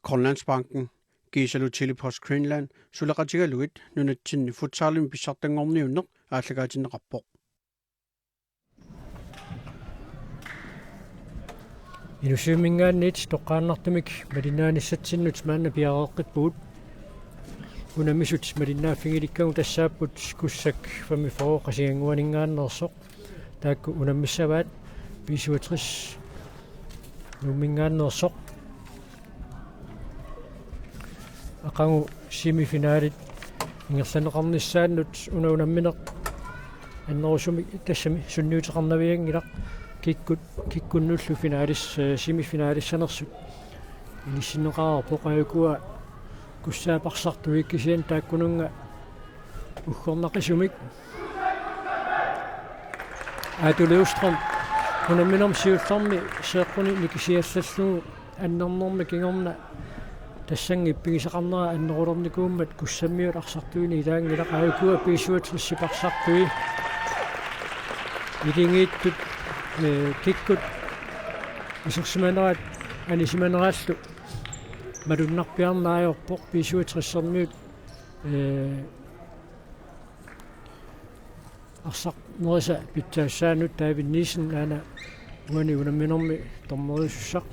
Grønlandsbanken, Gisalu Telepost Greenland, Sulaqatigaluit, Nunaatsin Futsalin pissartanngorniunneq aallagaatinneqarpoq. Inusimingaannit toqqaannartumik malinaanissatsinut maanna piareeqqippuut unamisut malinnaaffingilikkagu tassaapput Kugsak 45 qasianguaningaannersoq taakku unamissavaat 67 numingaannersoq aqangu semifinaalit ingerlaneqarnissaannut unammineq annerusumik tassami sunniuteqarnaviangilaq kikkunnullu finaalis semifinaaalissanersut inissinneqarerpoq ayukua kussaaparsartuikkisian taakkununga uggornaqisumik aatuleustrom unamminerm siullarmi seeqquni nikisiallallugu annernermi kingorna тассангиппигисақарнера аннерулерникууммат куссаммиут арсартуини илаангилақ аакуа пиисуатриссипарсартуи илингииттут киккут исерсиманерат анисиманерааллу малуннарпиарнааёрпоқ пиисуатриссермиут арсарнериса питсаассаанут таавинниисен аана уани унамминерми торнерисуссақ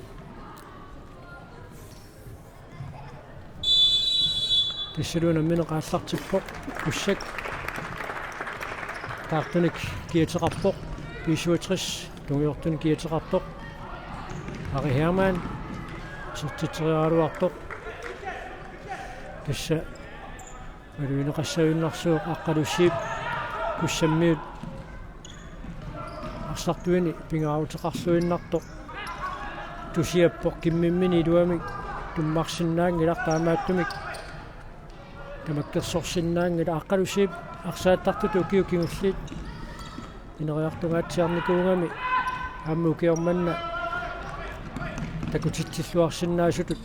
Tisseluna minne qaallartippoq Kugsak taartunik kiateqarpoq 67 tungiortun kiateqarpoq Ari Hermann sertiteriaaluarpoq tassa aluineqassayunnarsuuq aqqalussiip kussammiut arsartuini pingaruteqarluinnartoq tusiappoq kimmimmini iluamik tummarsinnaangilaq taamaattumik tamakkersorsinnaangila aqqalussiip arsaattartut ukiukingulliit ineriartungaatsiarnikuungami aammukiormanna takutitsilluarsinnaasutut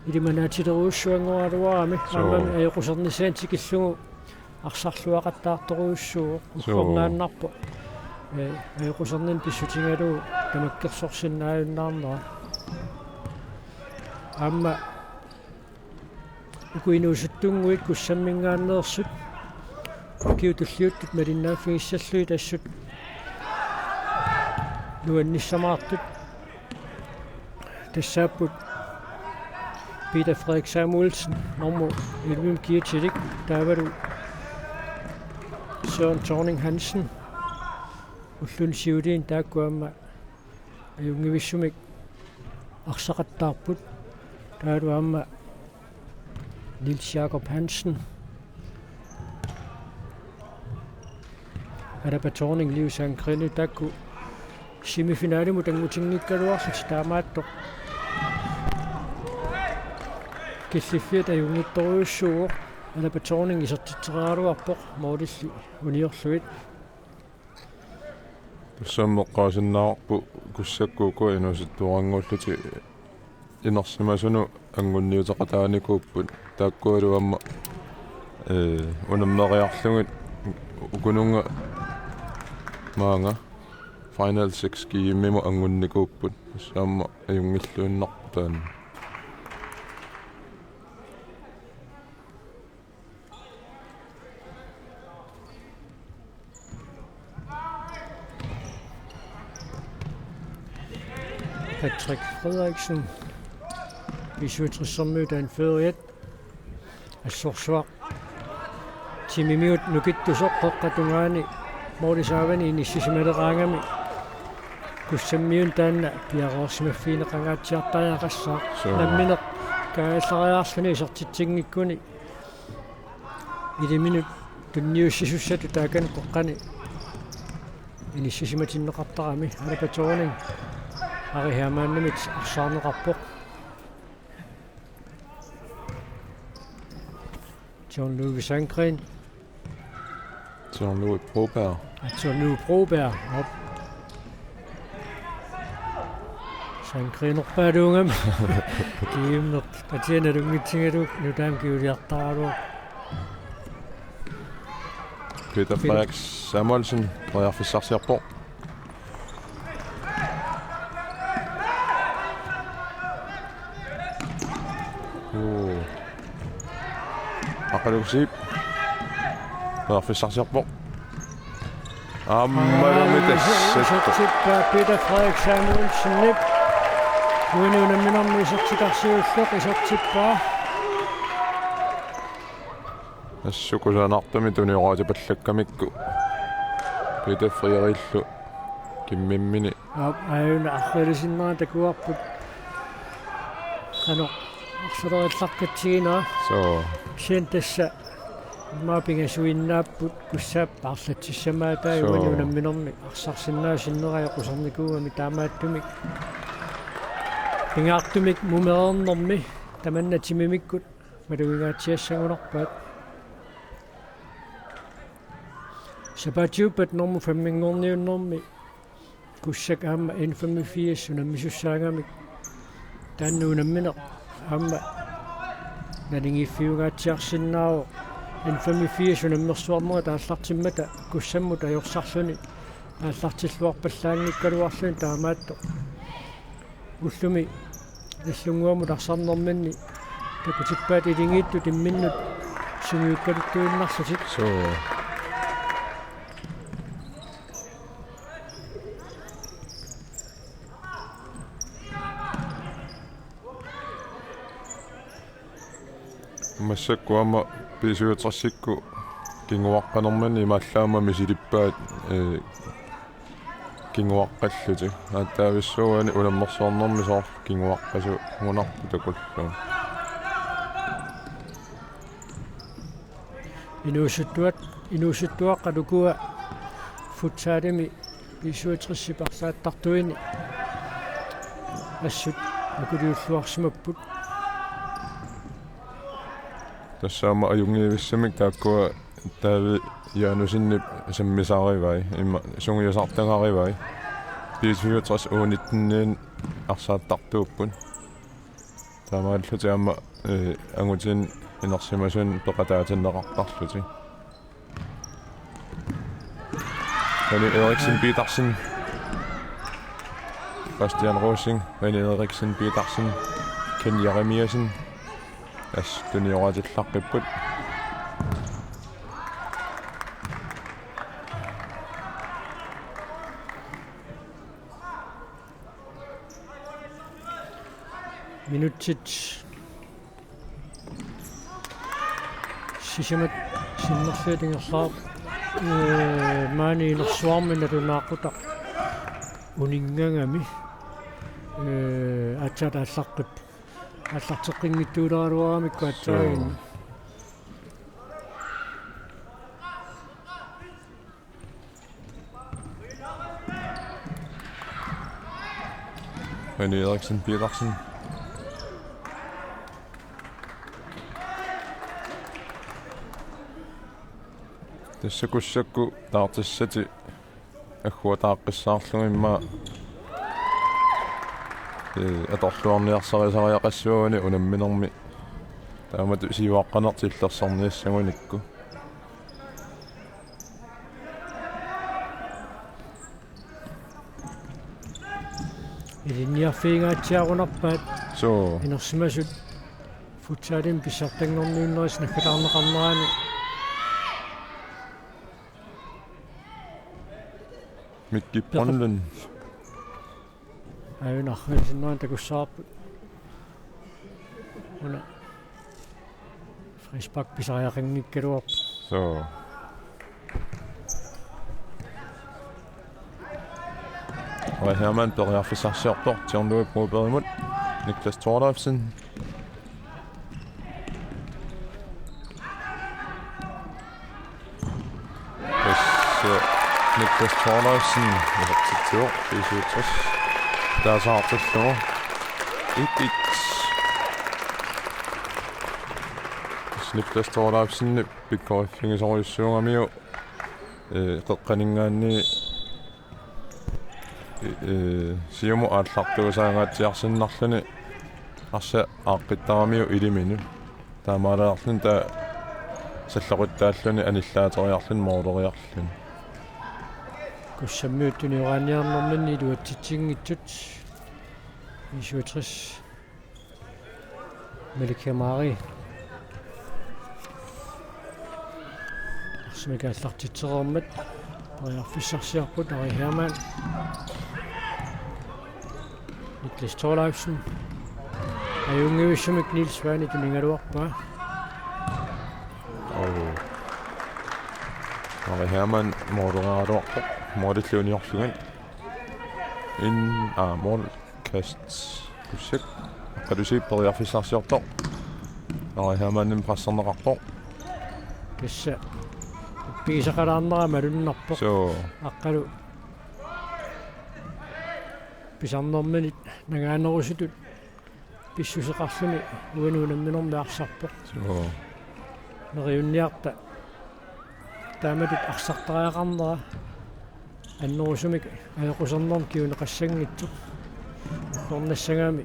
ilimanaatileruussuangoraluarami aamami ajoqusernissaan tikillugu arsarluaqattaartoruussuuq uqqornaannarpo ajoqusernin pissutingalugu tamakkersorsinnaajunnaarnera aamma ukuinuusuttunguit kussammingaanneersut kiutulliuttut malinnaaffigissalluit assut nuannissamaartut tassaapput Peter Frederik Samuelsen normu ilmim kiatilik taavalu Søren Thorning Hansen ullun siuliin taakkuamma ajungivissumik arsaqattaarput taaluamma Niels Jakob Hansen Adapa Thorning Livsang Krille takku semifinale mutangutingikkaluarlut taamaattoq killiffiat ajungittoruussuuq Adapa Thorning isertiteriaaluarpoq moodilli uniorluit sammeqqaasinnaarpu kussakkuuku inusittuarangulluti inersimasunu angunniuteqataanikuupput taakkualuamma unammeriarlugit ukununga maanga final 6 kiimmimu angunnikuupput saamma ajungilluinnarputaan Patrick Frederiksen visuutrissermyutaan feriat assorsuaq timimiut nukittusoqqeqqatungaani moorisaavani inissisimaleqaangami kussammiun taanna piareersimaffiineqangaatsiartariaqassaa nammineq kaallariaarluni isertitsingikkuni iliminut tunniussisussatu taakan qoqqani inissisimatinnеқартарами Adapa Thorning Ari Hermann-nimit arsaarneqarpoq Jean-Louis Sandgren Jean-Louis Broberg op Sandgren orpaluungam kiimneq atianalungitsingaluk nutaamkiuliartaralu Peter Frederik Samuelsen Fissarsiarpoq Aqaluksip. Perfissarsiarpoq. Ammalumitassattu Peter Frederik Samuelsen uinunamminarmi isertikarsiulluq isertippaa Assukusaanartumi tunioraatipallakkamikku Peter Frederikillu kimmimmini ayuna arrilisinnaa takuarput qano arsalerillaqqatsiginaa so sien tassa maapingasuinnaapпут куссааппаарлатсиссамаатай уанунамминерми арсарсиннаасиннераа qusarnikuugami таамааттумик пингаартумик мумерернэрми таманнатимимиккут малуингаатсиассагунарпаат сапатиуппат норму фаммингорниуннэрми Kugsak аама N85 унаммисуссаагамик тааннуунамминеқ аама налингиффиугаатсиарсиннааву N85 унаммерсуарнера тааллартиммата куссамму таёрсарлуни тааллартиллуарпаллаангиккалуарлуни таамаатто уллуми иллунгуаму тарсарнэрминни такутиппаат илингиитту тимминнут сунгиуккалуттуиннарлутик so массаккуама писуутэрсикку кингуаққанэрмани имааллаама мисилиппаат кингуаққаллути ааттаависсууани уламмерсуарнэрми соор кингуаққасу гунарпу такуллу инуусуттуаққалукуа футсаалими писуутэрсипарсааттартуини ассут акулиуллуарсимаппут тассаама аюнгиивиссамик тааккуа таави яанусиннип саммисааривай имма сунгиусартангаривай писуутэрс уунитнниин арсааттартууппун таамааллути аама ангутин инерсимасун пеқатаатиннеқартарлути René Eriksen Petersen Christian Rosing René Eriksen Petersen Ken Jeremiasen тунioraatillaqqipпут минутсит сисимат синнерфиатингерлаа маани нерсуармина тунааққута унингангами атсатааллаққип аллартеққингиттуулераруарамикку атсаагин René Eriksen Petersen тассакуссакку таартиссати аггуатааққиссаарлугимма аторлуарниарсарисариақассууани унамминерми таамату сивааққанартиллерсарниассагуникку илинниарфиингаатсиарунарпаат so инерсимасут футсаалим писсартангорниуннерис наккалаарнеқарнераани Mikki Ponden ayunarrilisinnuan takussarput una frisbak pisariaqinngikkaluarp so og Herman toriarfissarsiartor tiornui proberimut Niklas Thorleifsen Niklas Thorleifsen til B-67 der er så optaget 1-1 Niklas Thorleifsen begår fingersorgisuungamio qeqqaningaanni siumu aallartuusaangaatiarsinnarluni arsa aaqqittaramiu iliminu taamaalaarlun ta salloquttaalluni anillaateriarlun moorleriarlun куссаммиуттуни ураанниарнэрманни илуатситсингитсут 67 Melikemari. Smikaallartitserermat pariarfissarsiarput Ari Hermann. Niklas Thorleifsen. Ajungivissumik Niels Svani tuningaluarpaa. Ari Hermann moderator modelluniorlugan. Model casts Kugsak. Kan du se pariarfissarsiartor? Ari Hermannin prassarneqartor. Kissa piisaqalaarnera malunnarpoq. So Aqqalu pisarnerminit nagaanerusutut pissuseqarluni uanuunamminormi arsarpoq. so Neriunniarta taamatut arsartariaqarnera annerusumik ajoqusarnerm kiuneqassangittu ornassagaami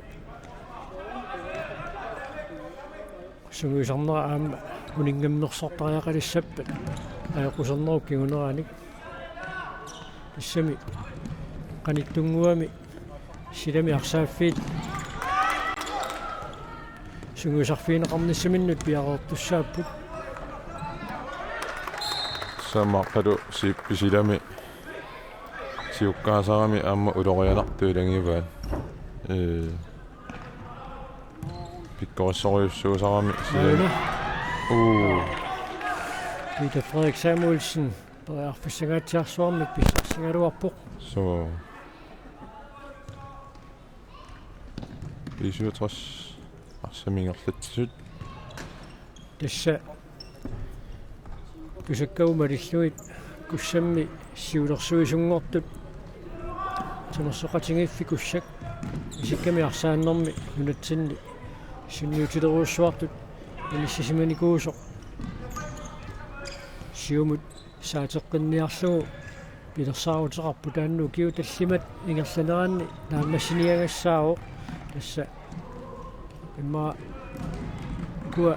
sunguisarnera aamma uningammersortariaqalissappat ajoqusarneruk kiuneranik issami qanittunguami silami arsaaffiit sunguisarfiineqarnissaminnut piaqortussaapput Samaqalu siippisilami siukkaasarami aamma ulorianartuulangivaat pikkorissoruyussuusarami silami Peter Frederik Samuelsen pariarfissagaatiarsuarmik pissarsingaluarpoq so 67 arsamingerlatsut tassa Kusakkaumalilluit kussammi siulersuisungortut tamersoqatingiffi Kugsak isikkami arsaannermi nunatsinni sunniutileruussuartut ilissisimanikuusoq siumut saateqqinniarlugu pilersaaruteqarpu taannu kiu tallimat ingerlaneraanni naammassiniagassaaruq tassa imma kua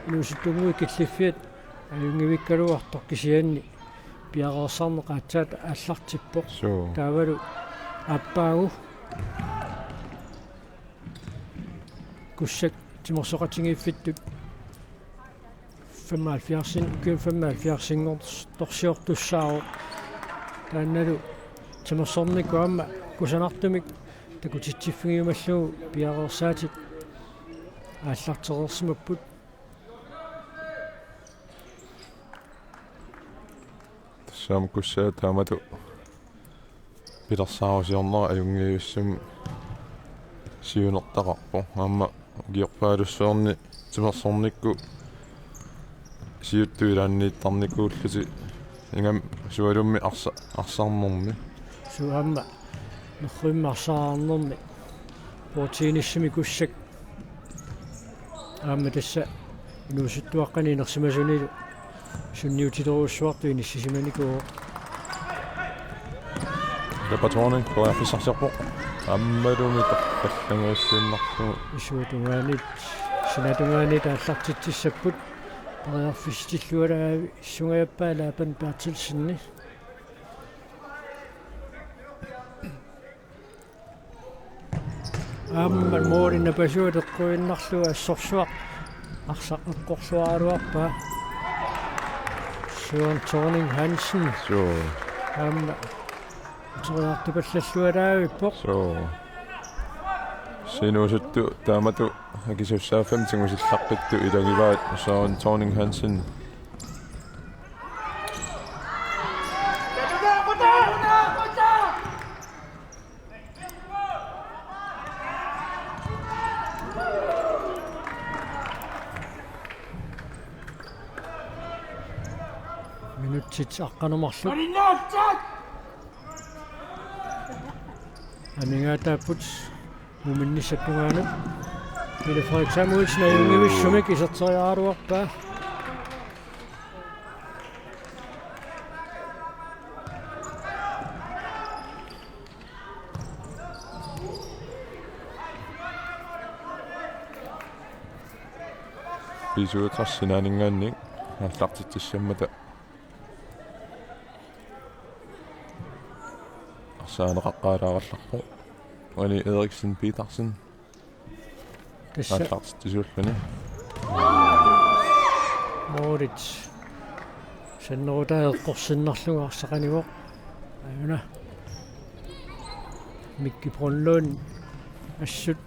nuusuttungui killiffiat ajungivikkaluartor kisianni piaqersarne qaatsaat аллартиппоq so taavalu appaagu Kugsak timersoqatingiiffittut 75 torsiortussaaru taannalu timersornikku aamma kusanartumik takutitsiffigiumallugu piaqersaatit aallartereersimapput Sam Kugsak taamatu pilersaarusiornera ajungiussum siunertaqarpo aamma giorpaalussuarni timersornikku siuttuilaanniittarnikuulluti ingam sualummi arsarnermi suamma nerrimmarsaarnermi protiinissimi Kugsak aamma tassa inuusuttuaqqani inersimasunilu sunniutileruussuartu inissisimaniku Repertoarning pariarfissarsiarpo аммалуми таққаллангуссуиннарсугу исуутунгаанит синаатунгаанит ааллартитсиссаппут париарфистиллуалаави сунгаяппаалаапан паатилсинни аамма мооринна пасуутеққуиннарлуга ассорсуақ арсаққорсуаралуарпаа Søren Thorning Hansen so аамма триартупаллаллуалаавиппоқ so sinusuttu taamatu akisussaaffam tingusillaqqittu ilagivaat Søren Thorning Hansen минутсит аққанумарлу амингаатааппут муминниссаттунгаанут Peter Frederik Samuelsen ajungivissumik isертериааруарпаа pisuutarsinaaningaannik аллартитсаммата арсаанеқаққаалааралларпо Али Eriksen Petersen tässä Tartisuullani. Moritz sen noita eqqorsinnarlugarsaqanivoq ayuna Mikki Brunlund assut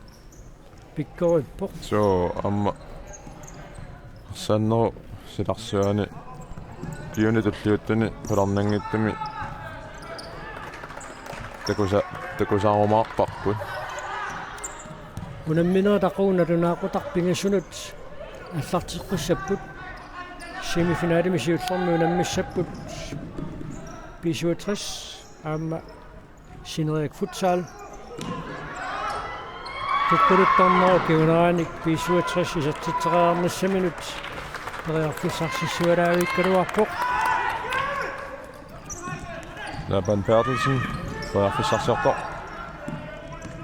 pikkorippoq So amma sanno silarsuani kiuni tulliuttuni pularnangittumi takusaarumaarparput unamminaa taquunalunaaqutaqpingassunut аллартиққиссаппут семифиналими сиуллэрми унаммиссаппут B-67 аама синериак Futsal туккулуттарнаа кигунааник B-67 исаттитсеқарнссаминут периарфиссарсиссуалаавиккалуарпоқ Laban Bertelsen периарфиссарсиартор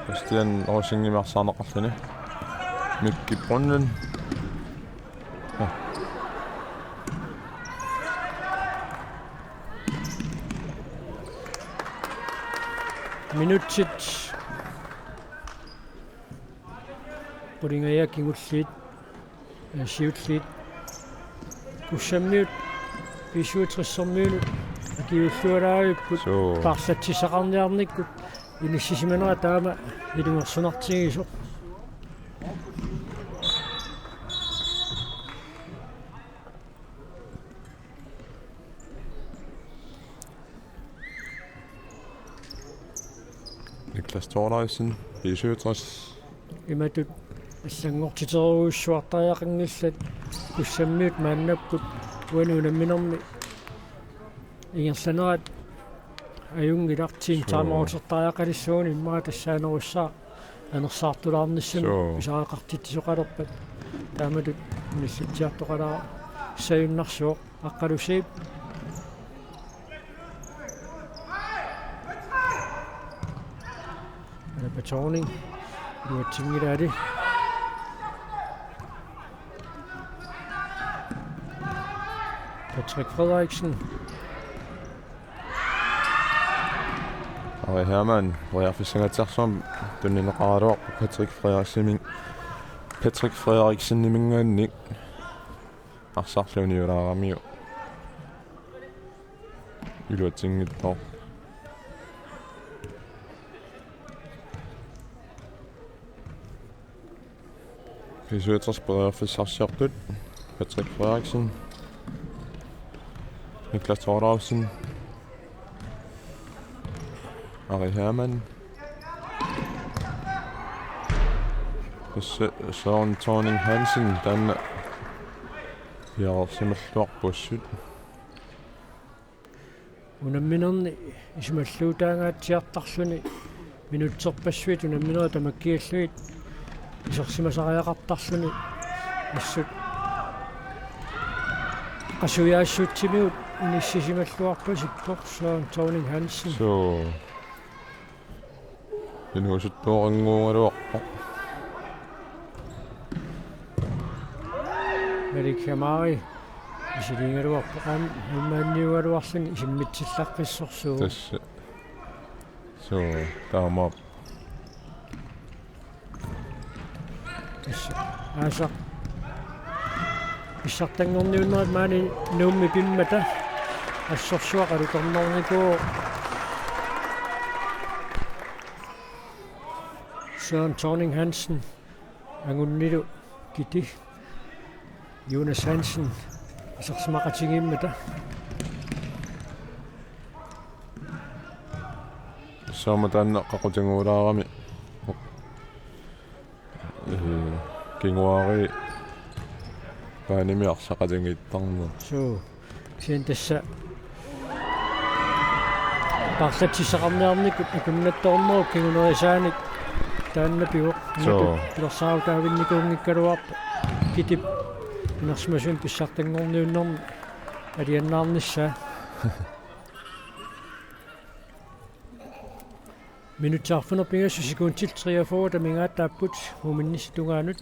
Christian Rosingimарсаарнеқарлуни Mikki Brunlund минутсит qulingaya kingulliit siutlliit kussамmiut B-67-сэрмиунут акиуллуалаариуппут тарлатсисақарниарниккут иниссисиманера таама илунгерсунартигисоқ Niklas Thorleifsen B-67 иматут аллангортитеруусsuartariaqanngillat kussамmiut мааннаппут уануунамминерми ингерланерат аюнгилартин таамаутертариақалиссууни иммаа тассаанеруссаа анерсаартулаарниссами исаақартитсоқалерпат тааматут ниллатсиартоқалаа саюннарсуоқ аққалусиип Patroning luatsingilaali Patrick Frederiksen Ari Hermann riarfissangatarsuam tunnineqaraaluaq Patrick Frederiksen nimingaannik арсарлуниулаарamiu илуатсингиттоо P-67 периарфиссарсиартут Patrick Frederiksen Niklas Thorleifsen Ari Hermann Søren Thorning Hansen Danne Jarsimmalluarpussut unamminerni исмаллуутаангаатсиартарлүни минутсерпассуит унамминера тамаккиаллуит исерсимасариақартарлүни ассут qasuyaassuutsimiut иниссисималлуарпасиппоқ Søren Thorning Hansen so инуусуттуорингуунгалуарпо Merikhamari исилингалуарпо аммаанниугалуарлүни исиммитсиллаққиссорсуу тасса so таама аса пissartanngorniunnerat maani nuummi pimmata ассорсуақалуторнорникуу Søren Thorning Hansen angуннилу кити Jonas Hansen исерсимақатигиммата сааматаанна қақутингуулаарами кингуари паанимиарсақатингиттарнер суу сиан тасса парлатсисақарниарникут акуннатторнеру кингунерисааник тааннапиуоқ пилэрсаавтаавинникуунгиккалуарпа китип нэрсмасуин пissartanngorniunnermi алианнаарнissaa минутсаарфунер пингасу секундтил 43 тамингааттааппут муминнис тунгаанут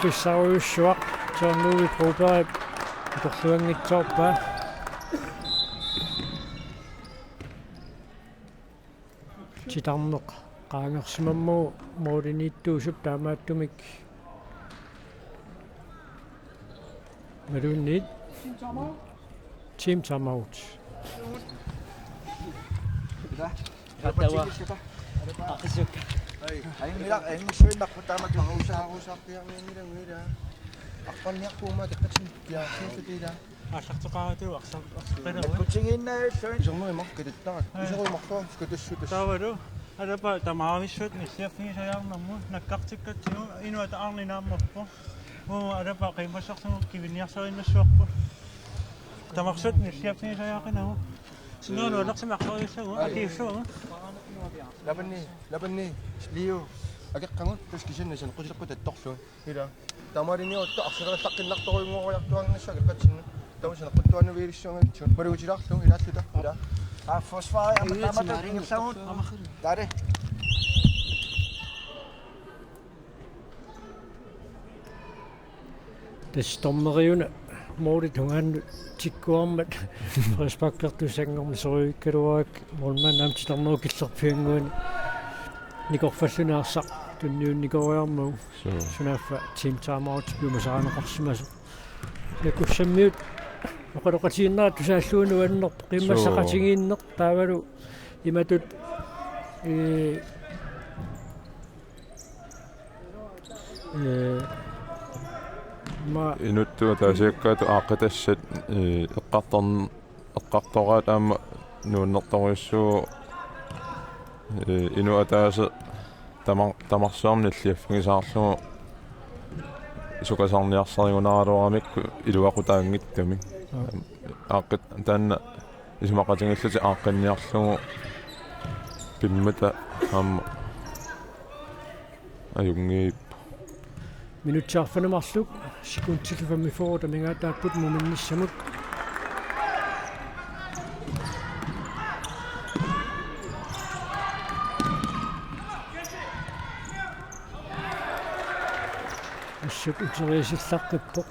Fissarussuaq tuarnuugi probaip torluangitsoorpaa titarneq qaangersimammu mooliniittuusup taamaattumik malunniit team timeout Radioa. Kugsak. Ay nila ay sure nak tama usap nila. Akpan niya kuma teksin ya sentida. Asaqtuqaatu aqsaqtana. Kutsingin na sure. Jomo mak kedetta. Iso makto kedessut. Tawadu. Adapa tamaamissut nissiafni sayarnammu nakkaqtikkattigu inuata arninaammerpo. Adapa qimassarsumu kivinniarsarinnassuarpu. Tamarsut nissiafni sayaqinahu. Sinunu laqsimaqsariissagu akiissugu. Labanni Leo ageqqangut taskisannasan qusilaqqut attorlu ila tamarini otto arsera taqqinlartoruungooriartuarnassaq qatsinnu tawsana quttuannu viilissuangatsu paluutilarlu ilaalluta ila forsvar amataringersagut tare Testormeriuna moolit hungaannu tikkuarmat respakkertusangormisoruikkaluaak molman amtitarnerukillerpianguani nikorfallunaarсaq tunniunnikoriarmuu sunaffa team timeout piumasaaneqarsimasu yakussammiut oqaloqatiinnaat tusaalluunu annerp qimmassaqatigiinneq taavalu imatut inuttua taasiakkaatu aaqatassat eqqartoraat aama nuunnertoriussuu inuataasa tamarsuarnilliaffigisaarlugu sukasarniarsarigunaaluaramikku iluaqutaangittami aaqqat taanna isumaqatingilluti aaqqanniarlugu pimmata aama ajungiip minutsaarfanamarluk sikuntillukammiforu tamingaataapput muminnissamut assuk uteriisillaqqippoq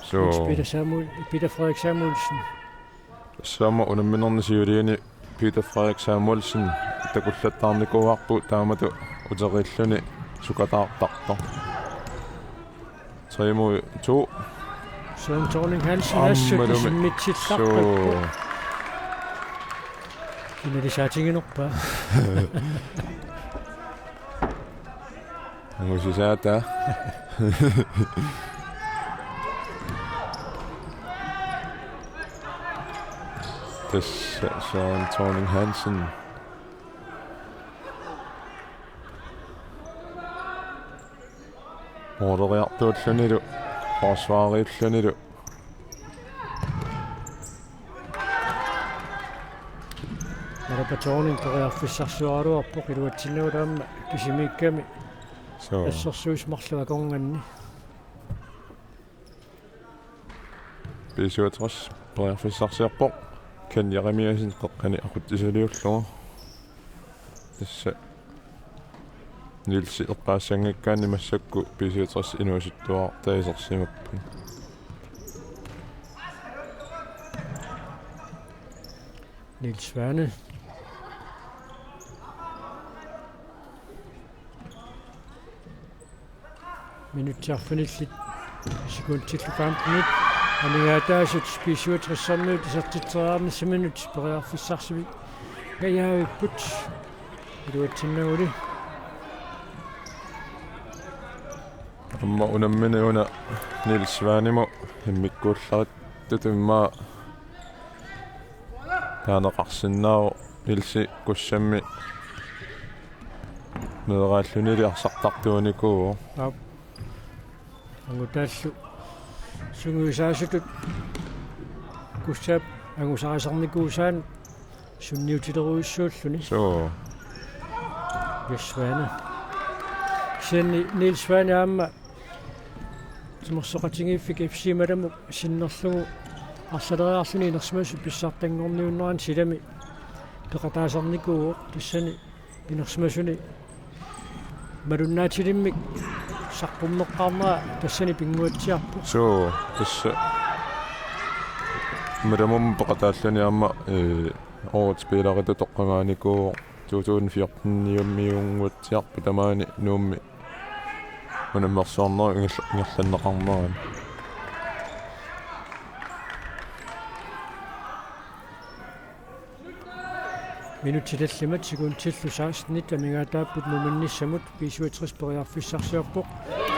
Peter Frederik Samuelsen Sama unamminernisiyuliani Peter Frederik Samuelsen takullattaarnikuuarpu taamatu uteriilluni sukataartartor 3-2 Søren Thorning Hansen assut isimmitsillarpakku kinalisaatinginerpa angusisaata Søren Thorning Hansen Orderiartuullunilu forsvaariillunilu Marapa Thorning toriarfissarsualuarpoq iluatsinnautaamma kisimiikkami assersuismarluakornganni B-67 toriarfissarsiarpoq kanjarimiasin qeqqani aquttisaliullugu tassa Nilsi eqqaassangikkaanni massakku B-67 inuasuttuar taisersimappu Niels Svane minutsaarfanillit sekuntillukaampunit anigaataasut B-67 tisartiteriarnissaminut periarfissarsimik gajaavipпут iluatsinnauli amma unamminiuna Nils Svaanimu himmikkuullarat imma taaneqarsinnaau Nilsi kussammi neraallunili arsartartuunikuu angutaallu sunguisaasutut kussap angusaarisarnikuusaan sunniutileruissuulluni Svane sen Nils Svane aamma timorsoqatingiiffik FC-malamuk sinnerlugu арсалериарсуни инерсимасу писсартангорниуннеран силами пеқатаасарникуу тассани инерсимасуни малуннаатилиммик сарпуммеққарнера тассани пингуатсиарпу тасса маламум пеқатааллани аама оот спиларита тоққангааникуу 2014 niummiungutsiarpu tamaani nuummi unammersuarnera ingerlanneqarnerani Minuttillallimat sikuuntillu 16 амигаатааппут муминниссамут 57 периарфиссарсиорпоқ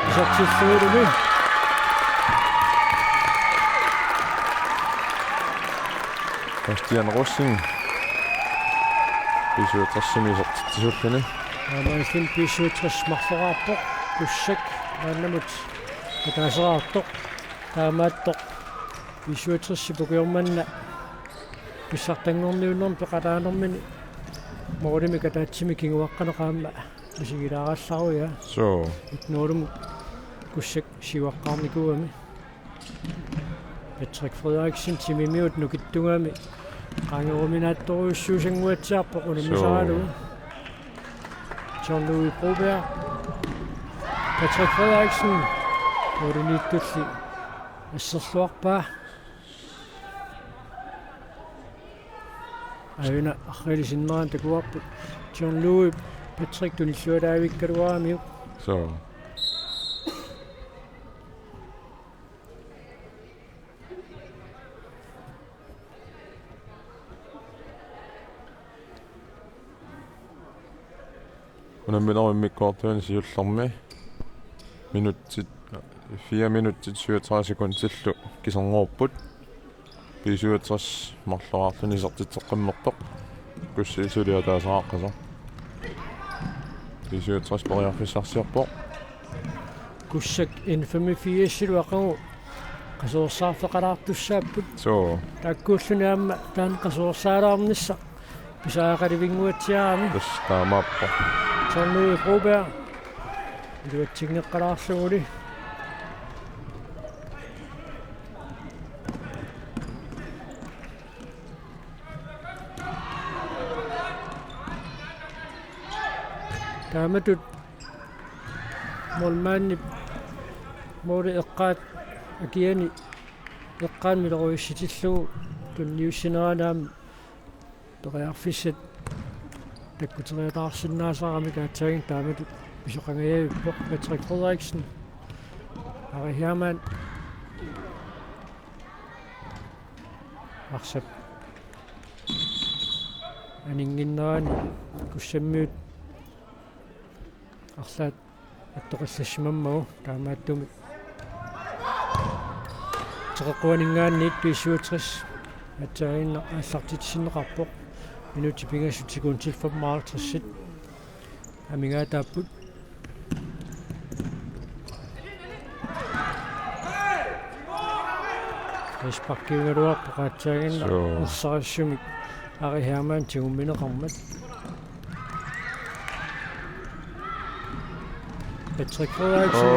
исартиллуулуми Christian Rossing 57 isartitsulluni аамааллин 57 марлораарпоқ Kugsak ааннамут атаасераартоқ таамааттоқ 57 сипукиорманна пissartanngorniunnerm peqalaanermini moorimi kataatimi kinguaqqaneqaamma misigilaarallаруя so itnuulum Kugsak siuaqqaarnikuami Patrick Frederiksen timimiut nukittungaami qaangeruminaattoruissuusanguatsiarpoq unammisaraalu Jean-Louis Broberg Patrick Frederiksen oruniittulli asserluarpaa Aina arrelisinneraan takuarput Jean-Louis Patrick tunillualaavikkaluaamiu so unamminerimikkoortuani siullermi minuttit 4 minuttit 37 sekundtillu kiserngorput 57 марлораарлуни сертитсеққиммерпоқ куссиисулиатаасааққаса 57 периарфиссарсиарпоқ Kugsak infamifiassiluaqagu qasuersaarfeqalaartussaapпут so taakkuulluniaamma taan qasuersaalaarnissa pisaaqalivinguatsiaami таамааппо Jean-Louis Broberg iluatsingeqqalaarluguli taamatut molmaanni moori eqqaat akiani eqqaanmileruissitilluu tunniussineraanaam periarfissat takkuteriataarsinnaasarami kaatsagin taamatut pisoqangayavippoq Patrick Frederiksen arihiamaan arsap aninginnerani kussammiut арлаат аттоқиссассимаммагу таамааттуми теққуанингаанниит 57 атсаагинна ааллартитсиннеқарпоқ минути пингассутикуун tilfammaartrissit амигаатааппут эспаккиунгалуарпо qaatсаагинна уссариссумик арихаамаан тигумминеқармат Patrick Frederiksen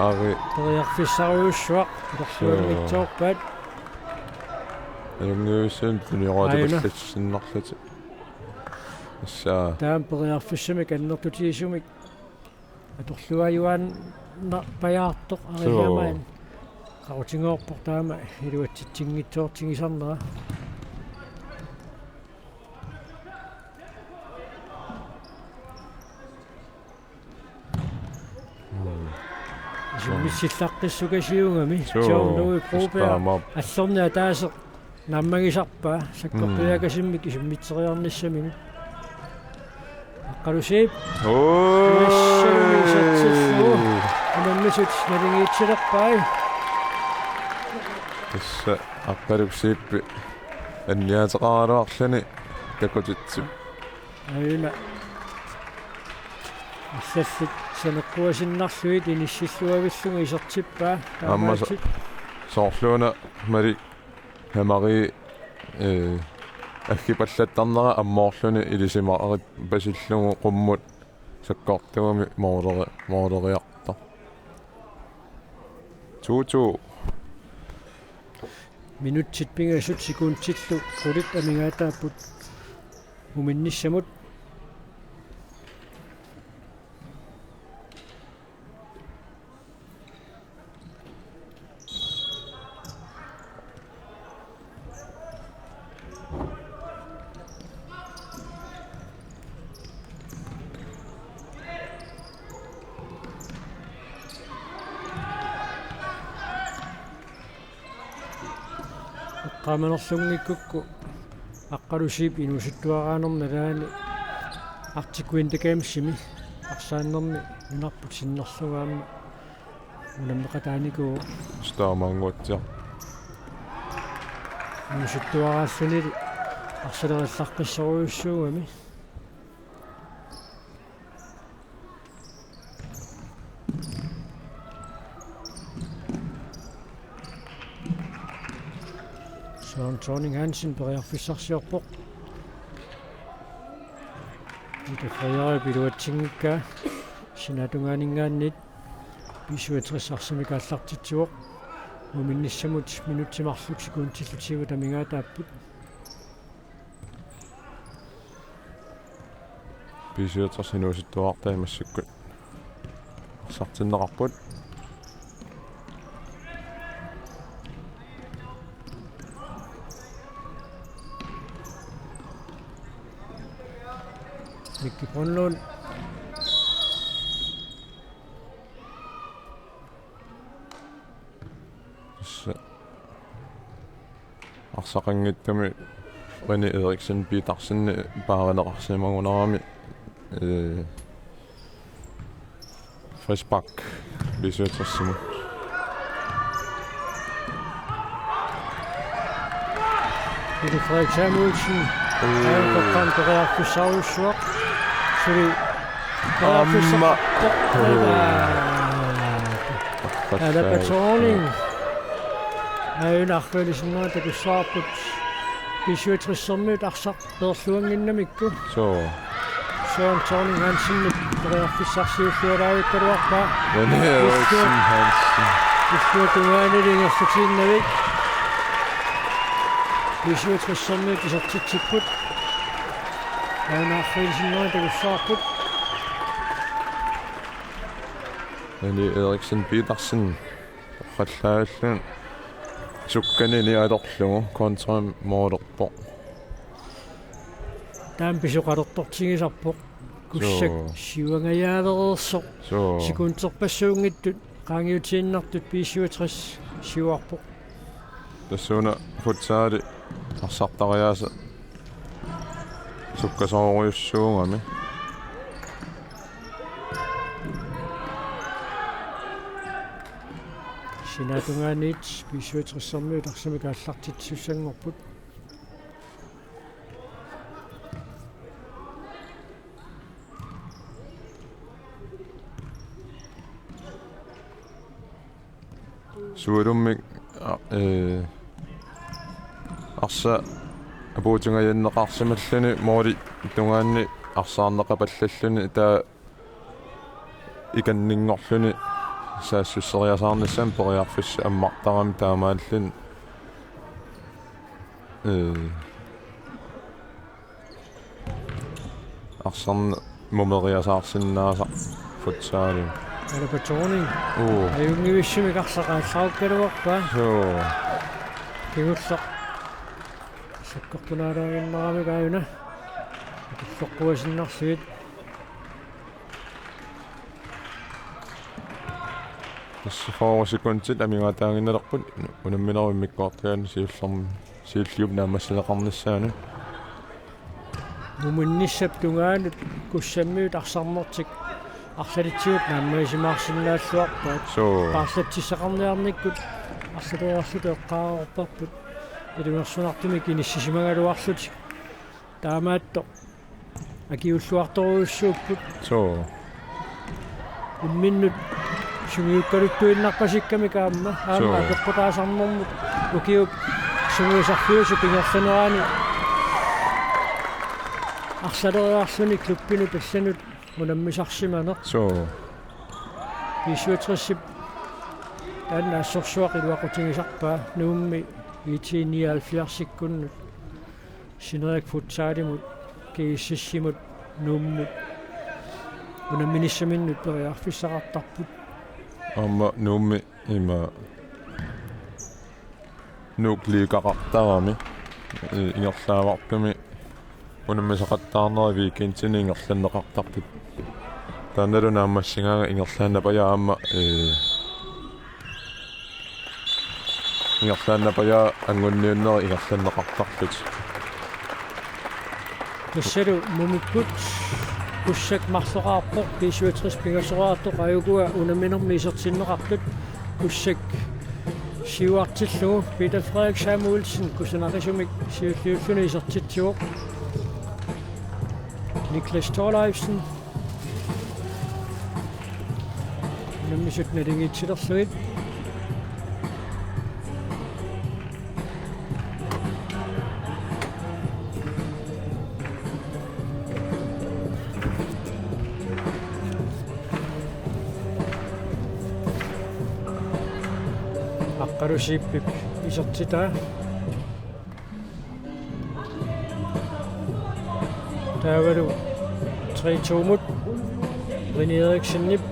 ари периарфиссаруйуссуақ персуалмитсоорпаат юнгуусин туниораатапаллатсиннарлати ассаа таам периарфиссами каннертутиисумик аторлуаюаан паяартоқ ариамаан qautiнгоорпор таама илуатситсингитсоортигисарнера миссиллаққиссукасиунгами Jean-Louis Broberg аллорниа таасеқ наммагисарпаа саккорпиакасиммик исуммитсериарниссамини аққалусип анаммисут налингиитсилерпаи тасса аққалусииппи анниатеқараарлани такутитсип аина ассассит санеққуасиннарлуит иниссиллуавиллунга исертиппаа аммаса соорлуна мали хамари аккипаллаттарнера аммоорлуни илисимаарит пасиллугу қуммут саккортугами моолериарта туу минутсит пингассут секундтиллу қулит амигаатааппут муминниссамут qamanerlungikukku aqqalusiip inusittuaraanerna laani artikuintakaammissimi arsaannermi nunarput sinnerlugaamma unammeqataaniku Staamanguatsia. inusittuaraassунили арсалерилларқиссоруйуссуугами Sonning Hansen periarfissarsiorpoq ita frayari piluatsingikka sinatunganingaannit 57 arsimikaallartitsuoq muminnissamut minutsimarluk sikuuntillutiigu tamingaataapput 57 inusittuartaimassukku sartinneqarput Mikki Ponlund арсақангиттами René Eriksen Petersen paareneqarsimagunarami Frisbak bisutassimu Peter Frederik Samuelsen Aalqoqqaan periarfissarussuaq suli Amma Alapatoning Nunaata kussaarput 57 arsarperluanginnamikku so Sonning Hansen periarfissarsiullualaavittaluarpaa René Eriksen Hansen Issuatugaanilingerlutiinnavik 57 tisartitsipput Nunaata kussaarput René Eriksen Petersen qallaallun sukkanini alorlugu kontra moolerpo taampisoqalertortigisarpoq Kugsak siuangajaalerersoq so sikunterpassuungittut qaangiutiinnartut 57 siuarpoq tassuna futsaali arsartariaasa sukkasooruyussuungami sinatungaaniit 57 arsimikaallartitsussangorput suulummik arsa apuutungajanneqarsimalluni mooli tungaanni arsaarneqapallalluni taa ikanninngorluni saassуссериасаарнissaam periarfissa ammartarami taamaallun arsaarne mumeriasaarsinnaasa futsaalin Alapatoning ayungivissimi qarsaqaallarukkalaruarpaa so kigullaq sakkortunaalaaginnerami kaayuna tulloqquasinnarsuit тассафоорусикунтит амигаатаагиннелерпут унамминеруиммиккуартугаани сиуллиуп наамассилеқарниссаану мумунниссап тунгаанут куссаммиут арсарнертик арлалитсиут нааммаисимаарсинааллуарпаат so паарлатсисақарниарниккут арлалеерлуту эққаарорпарпут илунгерсунартуми киниссисимагалуарлут таамаатто акиуллуарторуйуссууппут so имминнут сунгиуккалуттуиннарпасикками каама аама пеққутаасарнэрмут укиуп сунгиусарфиусу пингерланераани арсалериарлуни клуппину палланут унаммисарсиманер so 57 таанна ассорсуақилуақутигисарпаа нуумми 79-сиккуннут синерик футсаалимут кииссиссимут нууммут унамминиссаминнут периарфиссақартарпут amma nuummi ima nuukliiqaqartarami ingerlaavarpumi unammisaqattaarneri viikintini ingerlanneqartarput taannalu naammassingaanga ingerlaannapaya aamma Ingerlaannapaya angunniunneri ingerlanneqartarlut. Tasselu mumikkut Kugsak marsoqaarpoq B-67 pingasoraartoq ajugua unaminermi isertinneqartut Kugsak siuartillugu Peter Frederik Samuelsen kusanaqisumik siulliulluni isertitsuoq Niklas Thorleifsen unamisut nalingitsilerluit Aqqarusiippip isertitaa taavalu 3-2-mut René Eriksennip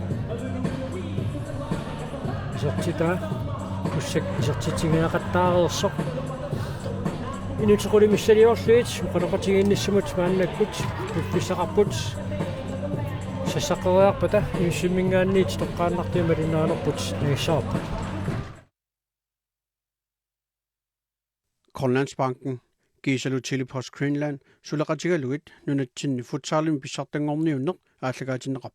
isertitaa Kugsak isertitingeaqattaareersoq inutequlimissaliorluit uqaloqatigiinnissamut maannakkut pissaqarput sassaqeriarpata iussimmingaanniit toqqaannartimalinaanerput nagissaarput Grønlandsbanken Kiisalu Post Greenland sulaqatigaluit nunatsinni futsalin pissartangorniunneq aallagaatinneqarpoq